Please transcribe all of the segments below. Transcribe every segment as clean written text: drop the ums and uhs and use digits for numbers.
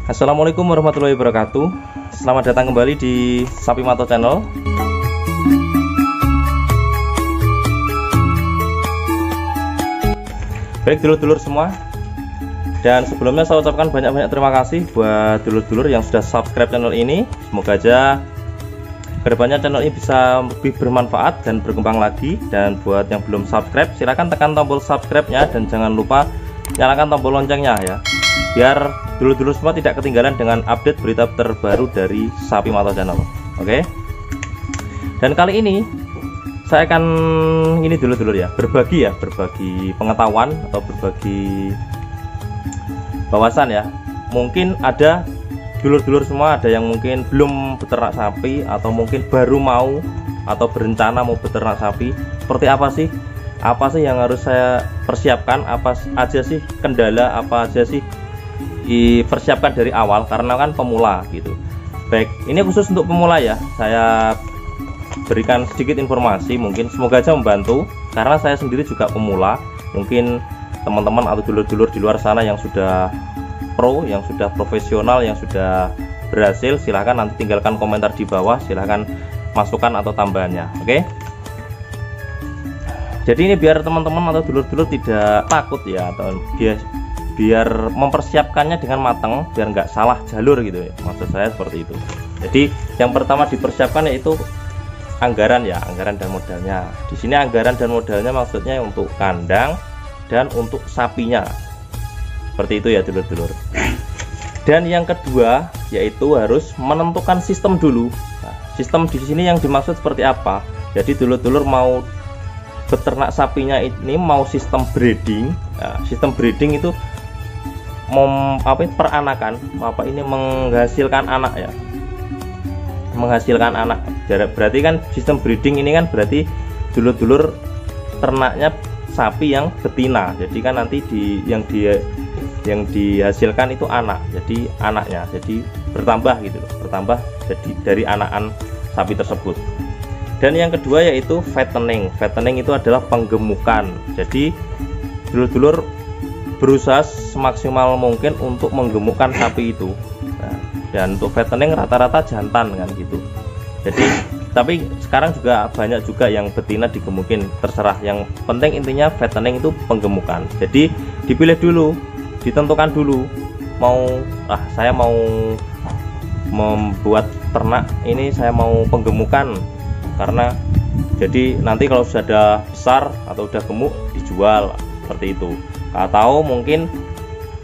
Assalamualaikum warahmatullahi wabarakatuh. Selamat datang kembali di Sapi Mato Channel. Baik dulur-dulur semua, dan sebelumnya saya ucapkan banyak-banyak terima kasih buat dulur-dulur yang sudah subscribe channel ini. Semoga aja kedepannya channel ini bisa lebih bermanfaat dan berkembang lagi. Dan buat yang belum subscribe, silahkan tekan tombol subscribe-nya dan jangan lupa nyalakan tombol loncengnya ya, biar dulur-dulur semua tidak ketinggalan dengan update berita terbaru dari Sapi Mato Channel. Oke. Dan kali ini saya akan dulur-dulur ya, berbagi pengetahuan atau berbagi wawasan ya. Mungkin ada dulur-dulur semua, ada yang mungkin belum beternak sapi atau mungkin baru mau atau berencana mau beternak sapi. Seperti apa sih? Apa sih yang harus saya persiapkan? Apa aja sih kendala? Apa aja sih dipersiapkan dari awal, karena kan pemula gitu. Baik, ini khusus untuk pemula ya, saya berikan sedikit informasi, mungkin semoga aja membantu, karena saya sendiri juga pemula. Mungkin teman-teman atau dulur-dulur di luar sana yang sudah pro, yang sudah profesional, yang sudah berhasil, silahkan nanti tinggalkan komentar di bawah, silahkan masukkan atau tambahannya. Oke. Jadi ini biar teman-teman atau dulur-dulur tidak takut ya, atau biar mempersiapkannya dengan matang, biar nggak salah jalur gitu ya, maksud saya seperti itu. Jadi yang pertama dipersiapkan yaitu anggaran ya, anggaran dan modalnya. Di sini anggaran dan modalnya maksudnya untuk kandang dan untuk sapinya, seperti itu ya dulur-dulur. Dan yang kedua yaitu harus menentukan sistem dulu. Nah, sistem di sini yang dimaksud seperti apa? Jadi dulur-dulur mau beternak sapinya ini mau sistem breeding. Nah, sistem breeding itu peranakan, menghasilkan anak ya, menghasilkan anak. Berarti kan sistem breeding ini kan berarti dulur-dulur ternaknya sapi yang betina. Jadi kan nanti yang dihasilkan itu anak, jadi anaknya jadi bertambah gitu loh, bertambah jadi dari anakan sapi tersebut. Dan yang kedua yaitu fattening. Fattening itu adalah penggemukan. Jadi dulur-dulur berusaha semaksimal mungkin untuk menggemukkan sapi itu. Nah, dan untuk fattening rata-rata jantan kan gitu. Jadi tapi sekarang juga banyak juga yang betina digemukin, terserah. Yang penting intinya fattening itu penggemukan. Jadi dipilih dulu, ditentukan dulu saya mau membuat ternak ini, saya mau penggemukan, karena jadi nanti kalau sudah besar atau sudah gemuk dijual, seperti itu. Atau mungkin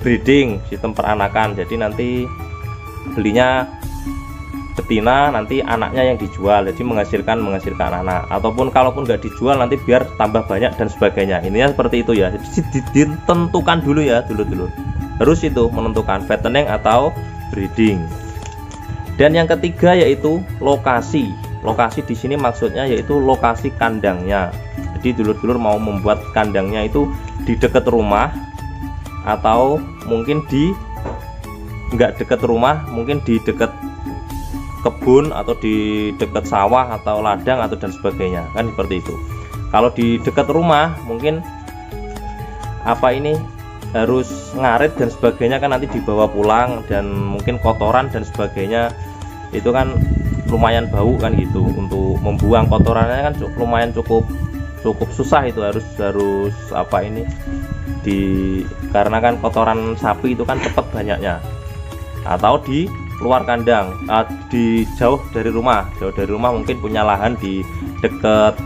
breeding, sistem peranakan, jadi nanti belinya betina, nanti anaknya yang dijual, jadi menghasilkan anak. Ataupun kalaupun nggak dijual nanti biar tambah banyak dan sebagainya. Ininya seperti itu ya. Jadi ditentukan dulu ya dulur-dulur, terus itu menentukan fattening atau breeding. Dan yang ketiga yaitu lokasi. Lokasi di sini maksudnya yaitu lokasi kandangnya. Jadi dulur-dulur mau membuat kandangnya itu di dekat rumah, atau mungkin nggak dekat rumah, mungkin di dekat kebun atau di dekat sawah atau ladang atau dan sebagainya, kan seperti itu. Kalau di dekat rumah mungkin harus ngarit dan sebagainya, kan nanti dibawa pulang, dan mungkin kotoran dan sebagainya itu kan lumayan bau kan gitu. Untuk membuang kotorannya kan lumayan cukup susah, itu harus karena kan kotoran sapi itu kan cepat banyaknya. Atau di luar kandang, jauh dari rumah mungkin punya lahan di dekat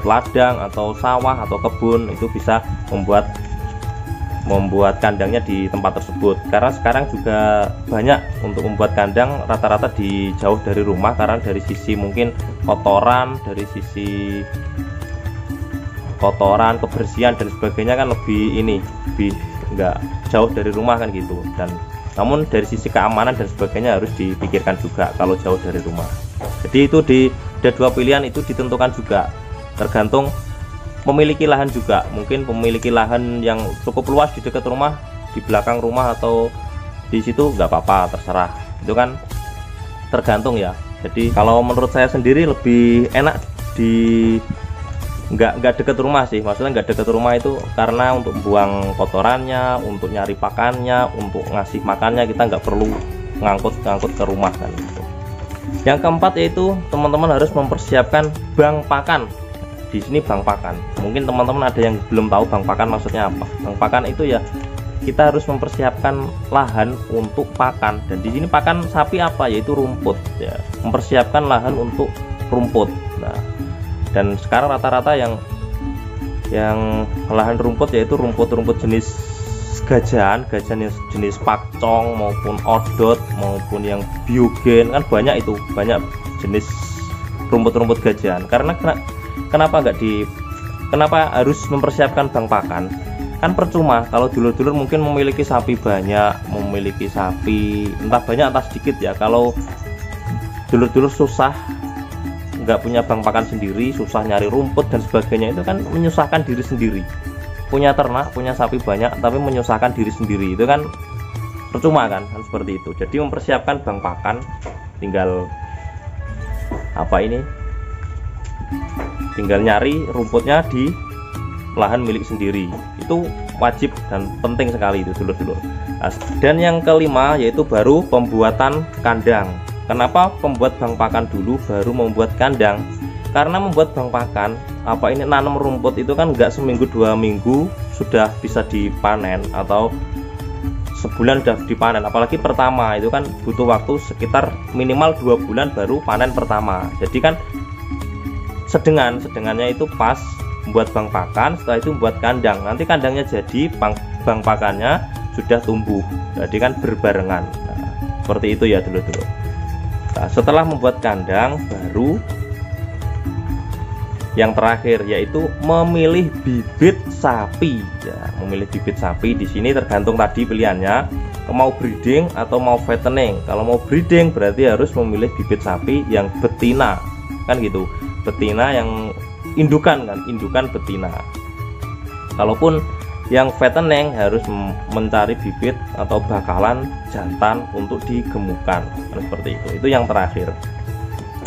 ladang atau sawah atau kebun, itu bisa membuat kandangnya di tempat tersebut. Karena sekarang juga banyak untuk membuat kandang rata-rata di jauh dari rumah, karena dari sisi mungkin kotoran, kebersihan dan sebagainya kan lebih nggak jauh dari rumah kan gitu. Dan namun dari sisi keamanan dan sebagainya harus dipikirkan juga kalau jauh dari rumah. Jadi itu ada dua pilihan, itu ditentukan juga, tergantung memiliki lahan juga. Mungkin memiliki lahan yang cukup luas di dekat rumah, di belakang rumah, atau di situ nggak apa-apa, terserah. Itu kan tergantung ya. Jadi kalau menurut saya sendiri lebih enak nggak deket rumah sih, maksudnya nggak deket rumah itu karena untuk buang kotorannya, untuk nyari pakannya, untuk ngasih makannya kita nggak perlu ngangkut ke rumah kan gitu. Yang keempat yaitu teman-teman harus mempersiapkan bank pakan. Di sini bank pakan, mungkin teman-teman ada yang belum tahu bank pakan maksudnya apa. Bank pakan itu ya kita harus mempersiapkan lahan untuk pakan, dan di sini pakan sapi apa, yaitu rumput ya, mempersiapkan lahan untuk rumput. Nah, dan sekarang rata-rata yang lahan rumput yaitu rumput-rumput jenis gajahan jenis pakcong maupun odot maupun yang biogen, kan banyak itu, banyak jenis rumput-rumput gajahan. Karena kenapa harus mempersiapkan bank pakan? Kan percuma kalau dulur-dulur mungkin memiliki sapi banyak, entah banyak entah sedikit ya, kalau dulur-dulur susah nggak punya bank pakan sendiri, susah nyari rumput dan sebagainya, itu kan menyusahkan diri sendiri. Punya ternak, punya sapi banyak tapi menyusahkan diri sendiri, itu kan percuma kan seperti itu. Jadi mempersiapkan bank pakan, tinggal tinggal nyari rumputnya di lahan milik sendiri, itu wajib dan penting sekali itu dulur-dulur. Dan yang kelima yaitu baru pembuatan kandang. Kenapa pembuat bank pakan dulu baru membuat kandang? Karena membuat bank pakan nanam rumput itu kan nggak seminggu 2 minggu sudah bisa dipanen, atau sebulan sudah dipanen. Apalagi pertama itu kan butuh waktu sekitar minimal 2 bulan baru panen pertama. Jadi kan sedengannya itu pas membuat bank pakan, setelah itu membuat kandang. Nanti kandangnya jadi, bank pakannya sudah tumbuh, jadi kan berbarengan. Nah, seperti itu ya dulu. Nah, setelah membuat kandang, baru yang terakhir yaitu memilih bibit sapi ya. Memilih bibit sapi di sini tergantung tadi pilihannya, mau breeding atau mau fattening. Kalau mau breeding berarti harus memilih bibit sapi yang betina kan gitu, betina yang indukan betina. Kalaupun yang fattening harus mencari bibit atau bakalan jantan untuk digemukkan kan seperti itu. Itu yang terakhir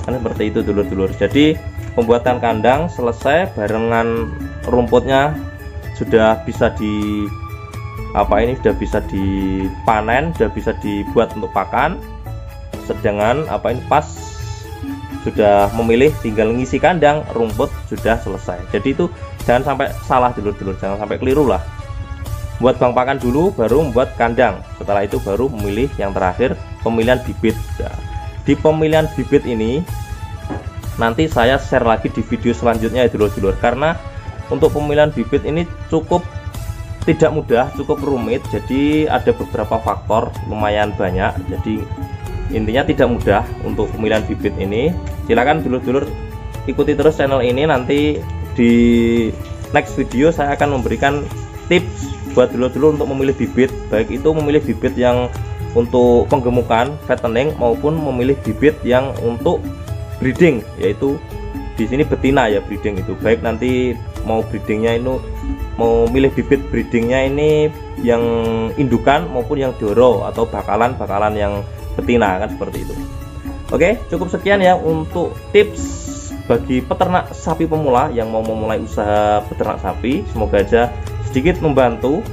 kan seperti itu dulur-dulur. Jadi pembuatan kandang selesai barengan rumputnya sudah bisa sudah bisa dipanen, sudah bisa dibuat untuk pakan. Sedangkan pas sudah memilih tinggal ngisi kandang, rumput sudah selesai. Jadi itu jangan sampai salah dulur-dulur, jangan sampai keliru lah. Buat bank pakan dulu baru membuat kandang, setelah itu baru memilih yang terakhir pemilihan bibit. Nah, di pemilihan bibit ini nanti saya share lagi di video selanjutnya ya dulur-dulur, karena untuk pemilihan bibit ini cukup tidak mudah, cukup rumit. Jadi ada beberapa faktor lumayan banyak, jadi intinya tidak mudah untuk pemilihan bibit ini. Silakan dulur-dulur ikuti terus channel ini, nanti di next video saya akan memberikan tips buat dulur-dulur untuk memilih bibit, baik itu memilih bibit yang untuk penggemukan fattening maupun memilih bibit yang untuk breeding, yaitu di sini betina ya, breeding itu. Baik nanti mau breedingnya itu mau milih bibit breedingnya ini yang indukan maupun yang doro atau bakalan yang betina kan seperti itu. Oke, cukup sekian ya untuk tips bagi peternak sapi pemula yang mau memulai usaha peternak sapi. Semoga aja sedikit membantu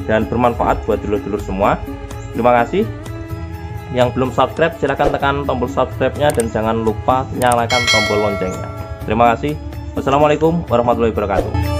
dan bermanfaat buat dulur-dulur semua. Terima kasih. Yang belum subscribe silahkan tekan tombol subscribe-nya dan jangan lupa nyalakan tombol loncengnya. Terima kasih. Wassalamualaikum warahmatullahi wabarakatuh.